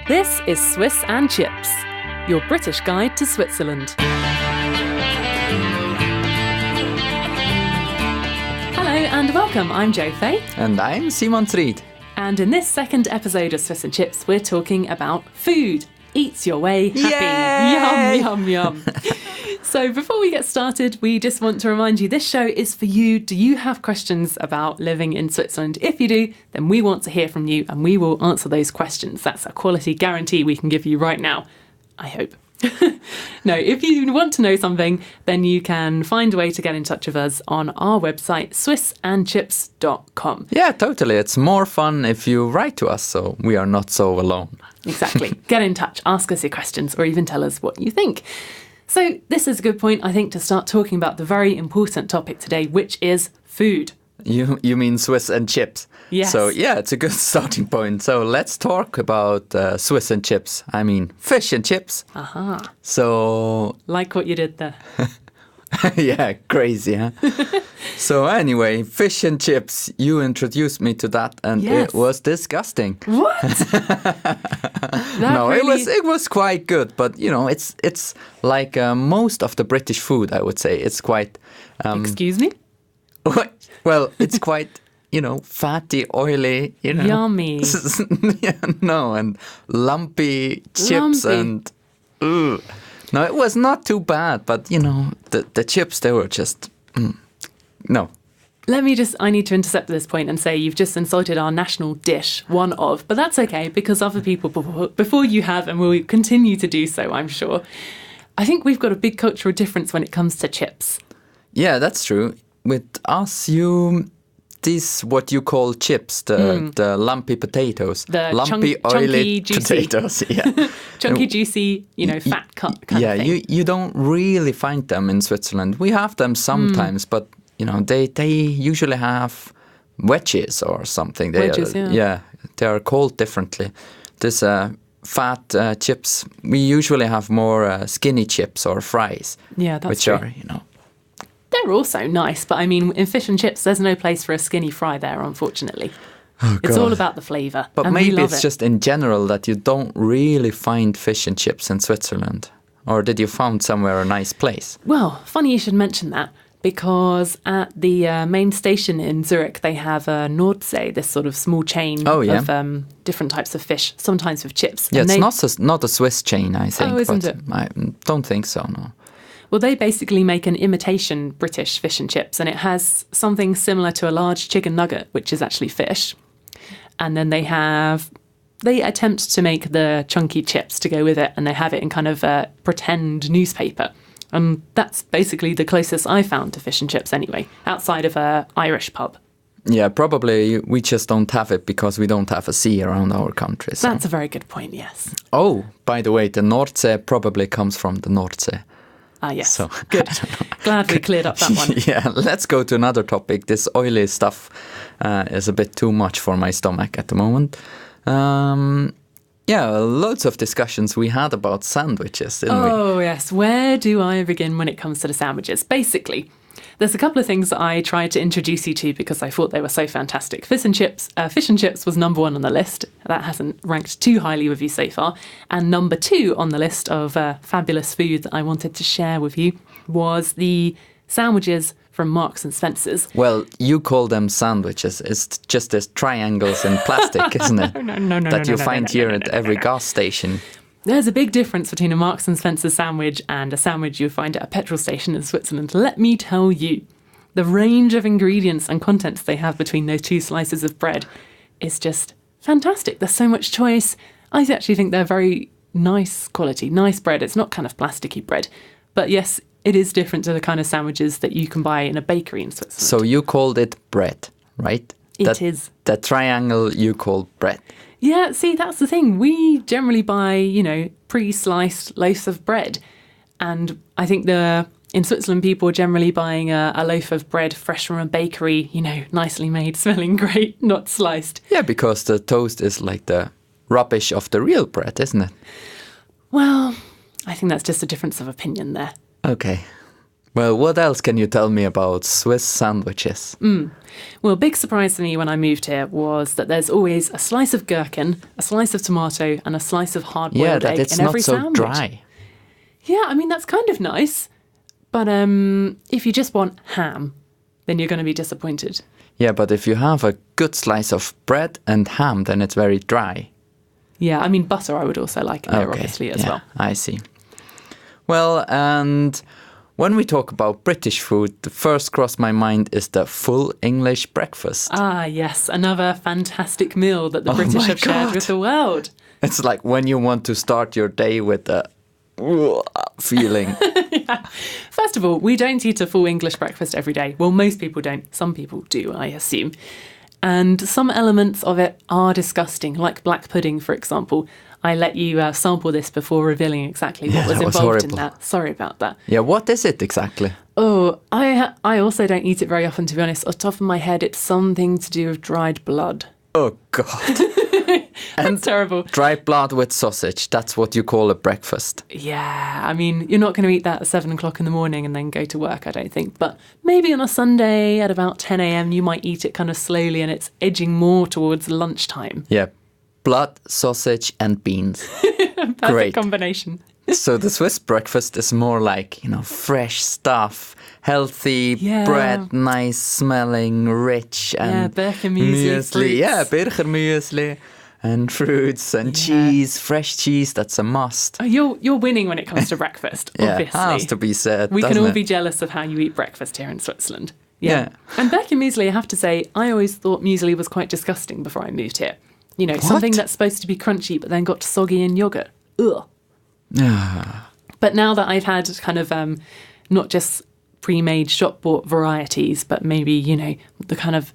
This is Swiss and Chips, your British guide to Switzerland. Hello and welcome, I'm Jo Fay. And I'm Simon Reed. And in this second episode of Swiss and Chips, we're talking about food. Eats your way happy. Yay! Yum, yum, yum. So before we get started, we just want to remind you this show is for you. Do you have questions about living in Switzerland? If you do, then we want to hear from you and we will answer those questions. That's a quality guarantee we can give you right now, I hope. No, if you want to know something, then you can find a way to get in touch with us on our website, swissandchips.com. Yeah, totally. It's more fun if you write to us, so we are not so alone. Exactly. Get in touch, ask us your questions, or even tell us what you think. So this is a good point, I think, to start talking about the very important topic today, which is food. You mean Swiss and chips? Yes. So yeah, it's a good starting point. So let's talk about Swiss and chips. I mean, fish and chips. Aha. So... Like what you did there. Yeah, crazy, huh? So anyway, fish and chips, you introduced me to that and Yes. it was disgusting. What? No, it was quite good, but you know, it's like most of the British food, I would say. It's quite... Excuse me? Well, it's quite, you know, fatty, oily, you know. Yummy. Yeah, no, and lumpy chips Lumpy. and... Ugh. No, it was not too bad, but, you know, the chips, they were just... no. I need to intercept this point and say you've just insulted our national dish, one of, but that's okay because other people before you have and will continue to do so, I'm sure. I think we've got a big cultural difference when it comes to chips. Yeah, that's true. With us, these what you call chips, the lumpy potatoes. The lumpy, chunky, oily juicy. potatoes, yeah. Chunky, juicy, you know, fat cut kind of thing. You don't really find them in Switzerland. We have them sometimes, but, you know, they usually have wedges or something. Wedges, yeah. They are called differently. This fat chips, we usually have more skinny chips or fries. Yeah, that's which true. are, you know... They're also nice, but I mean, in fish and chips, there's no place for a skinny fry there, unfortunately. Oh, it's God. all about the flavour. But and we maybe love it's it. just in general that you don't really find fish and chips in Switzerland. Or did you found somewhere a nice place? Well, funny you should mention that, because at the main station in Zurich, they have a Nordsee, this sort of small chain of different types of fish, sometimes with chips. Yeah, And it's not a Swiss chain, I think. Oh, isn't but it? I don't think so, no. Well, they basically make an imitation British fish and chips, and it has something similar to a large chicken nugget, which is actually fish. And then they attempt to make the chunky chips to go with it, and they have it in kind of a pretend newspaper. And that's basically the closest I found to fish and chips anyway, outside of a Irish pub. Yeah, probably we just don't have it because we don't have a sea around our country. So. That's a very good point, yes. Oh, by the way, the Nordsee probably comes from the Nordsee. Ah, yes. So, Good. Glad we cleared up that one. Yeah, let's go to another topic. This oily stuff is a bit too much for my stomach at the moment. Yeah, loads of discussions we had about sandwiches, didn't we? Oh, yes. Where do I begin when it comes to the sandwiches? Basically, there's a couple of things that I tried to introduce you to because I thought they were so fantastic. Fish and chips was number one on the list. That hasn't ranked too highly with you so far. And number two on the list of fabulous food that I wanted to share with you was the sandwiches from Marks and Spencer's. Well, you call them sandwiches. It's just as triangles in plastic, isn't it? No. That you find here at every gas station. There's a big difference between a Marks and Spencer sandwich and a sandwich you find at a petrol station in Switzerland. Let me tell you, the range of ingredients and contents they have between those two slices of bread is just fantastic. There's so much choice. I actually think they're very nice quality, nice bread. It's not kind of plasticky bread. But yes, it is different to the kind of sandwiches that you can buy in a bakery in Switzerland. So you called it bread, right? It is. The triangle you call bread. Yeah, see, that's the thing. We generally buy, you know, pre-sliced loaves of bread. And I think in Switzerland, people are generally buying a loaf of bread fresh from a bakery, you know, nicely made, smelling great, not sliced. Yeah, because the toast is like the rubbish of the real bread, isn't it? Well, I think that's just a difference of opinion there. Okay. Well, what else can you tell me about Swiss sandwiches? Well, a big surprise to me when I moved here was that there's always a slice of gherkin, a slice of tomato, and a slice of hard-boiled egg it's in every not so sandwich. dry. Yeah, I mean, that's kind of nice. But if you just want ham, then you're going to be disappointed. Yeah, but if you have a good slice of bread and ham, then it's very dry. Yeah, I mean, butter I would also like in there, obviously, as well. I see. Well, and when we talk about British food, the first cross my mind is the full English breakfast. Ah, yes, another fantastic meal that the British have shared with the world. It's like when you want to start your day with a feeling. Yeah. First of all, we don't eat a full English breakfast every day. Well, most people don't. Some people do, I assume. And some elements of it are disgusting, like black pudding, for example. I let you sample this before revealing exactly what was involved in that. Sorry about that. Yeah, what is it exactly? Oh, I also don't eat it very often, to be honest. Off the top of my head, it's something to do with dried blood. Oh, God. That's terrible. Dried blood with sausage, that's what you call a breakfast. Yeah, I mean, you're not going to eat that at 7 o'clock in the morning and then go to work, I don't think. But maybe on a Sunday at about 10 a.m, you might eat it kind of slowly and it's edging more towards lunchtime. Yeah, blood, sausage and beans. Perfect Great combination. So the Swiss breakfast is more like, fresh stuff, healthy bread, nice smelling, rich and Birchermüsli. Yeah, Birchermüsli and fruits and cheese, fresh cheese, that's a must. Oh, you're winning when it comes to breakfast, obviously. Yeah, has to be said, We can all be jealous of how you eat breakfast here in Switzerland. Yeah. And Birchermüsli, I have to say, I always thought muesli was quite disgusting before I moved here. Something that's supposed to be crunchy but then got soggy in yoghurt. Ugh. But now that I've had kind of not just pre-made shop-bought varieties, but maybe, the kind of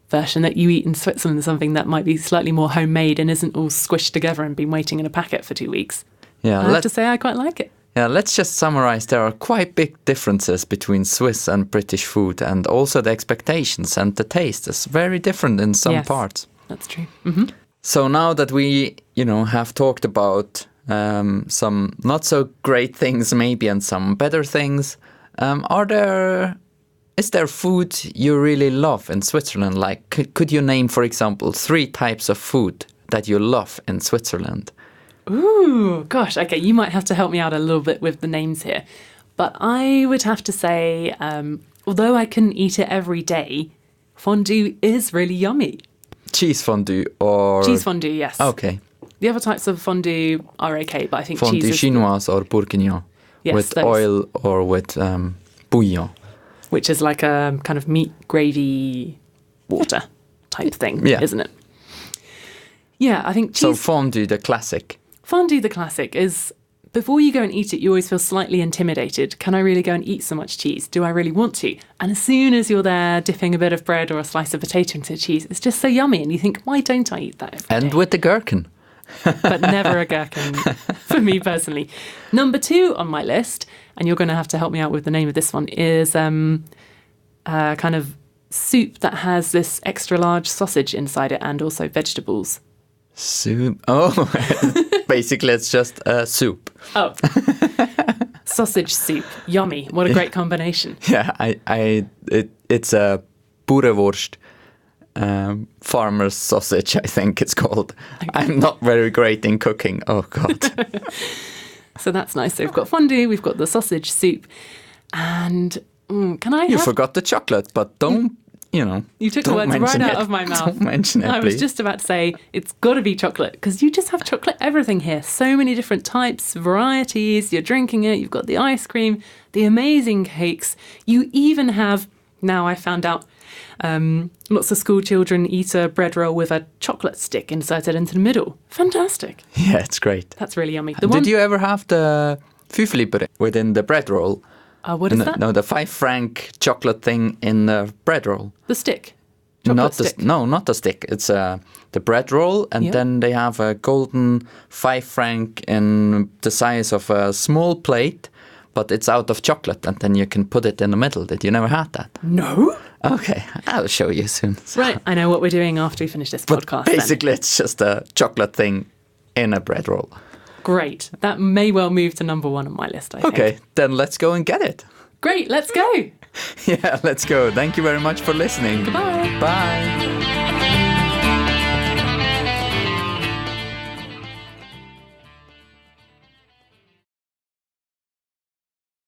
version that you eat in Switzerland, something that might be slightly more homemade and isn't all squished together and been waiting in a packet for 2 weeks. Yeah, I have to say I quite like it. Yeah, let's just summarize. There are quite big differences between Swiss and British food, and also the expectations and the taste is very different in some parts. That's true. Mm-hmm. So now that we, have talked about some not so great things maybe and some better things, is there food you really love in Switzerland? Like, could you name, for example, 3 types of food that you love in Switzerland? Ooh, gosh, okay, you might have to help me out a little bit with the names here. But I would have to say, although I couldn't eat it every day, fondue is really yummy. Cheese fondue or... Cheese fondue, yes. Okay. The other types of fondue are okay, but I think fondue cheese is... chinoise or bourguignon. Yes, with oil or with bouillon. Which is like a kind of meat gravy water type thing, isn't it? Yeah, I think cheese... So fondue, the classic. Fondue, the classic, is... Before you go and eat it, you always feel slightly intimidated. Can I really go and eat so much cheese? Do I really want to? And as soon as you're there dipping a bit of bread or a slice of potato into cheese, it's just so yummy. And you think, why don't I eat that every day? With the gherkin. But never a gherkin for me personally. Number 2 on my list, and you're going to have to help me out with the name of this one, is kind of soup that has this extra large sausage inside it and also vegetables. Soup? Oh, basically it's just soup. Oh, sausage soup. Yummy. What a great combination. Yeah, it's a Boerenwurst. Farmer's sausage, I think it's called. Okay. I'm not very great in cooking. Oh, God. So that's nice. So we've got fondue, we've got the sausage soup, and You forgot the chocolate, but don't, You took the words right out of my mouth. Don't mention it, please. I was just about to say, it's got to be chocolate, because you just have chocolate everything here. So many different types, varieties, you're drinking it, you've got the ice cream, the amazing cakes. You even have, now I found out, lots of school children eat a bread roll with a chocolate stick inserted into the middle. Fantastic. Yeah, it's great. That's really yummy. Did you ever have the Pfüffli within the bread roll? What is that? No, the 5 franc chocolate thing in the bread roll. The stick? Not the stick. It's the bread roll, and then they have a golden 5 franc in the size of a small plate, but it's out of chocolate, and then you can put it in the middle. Did you never have that? No. Okay, I'll show you soon. Right, I know what we're doing after we finish this podcast. Basically, it's just a chocolate thing in a bread roll. Great. That may well move to number 1 on my list, I think. Okay, then let's go and get it. Great, let's go. Yeah, let's go. Thank you very much for listening. Goodbye. Bye.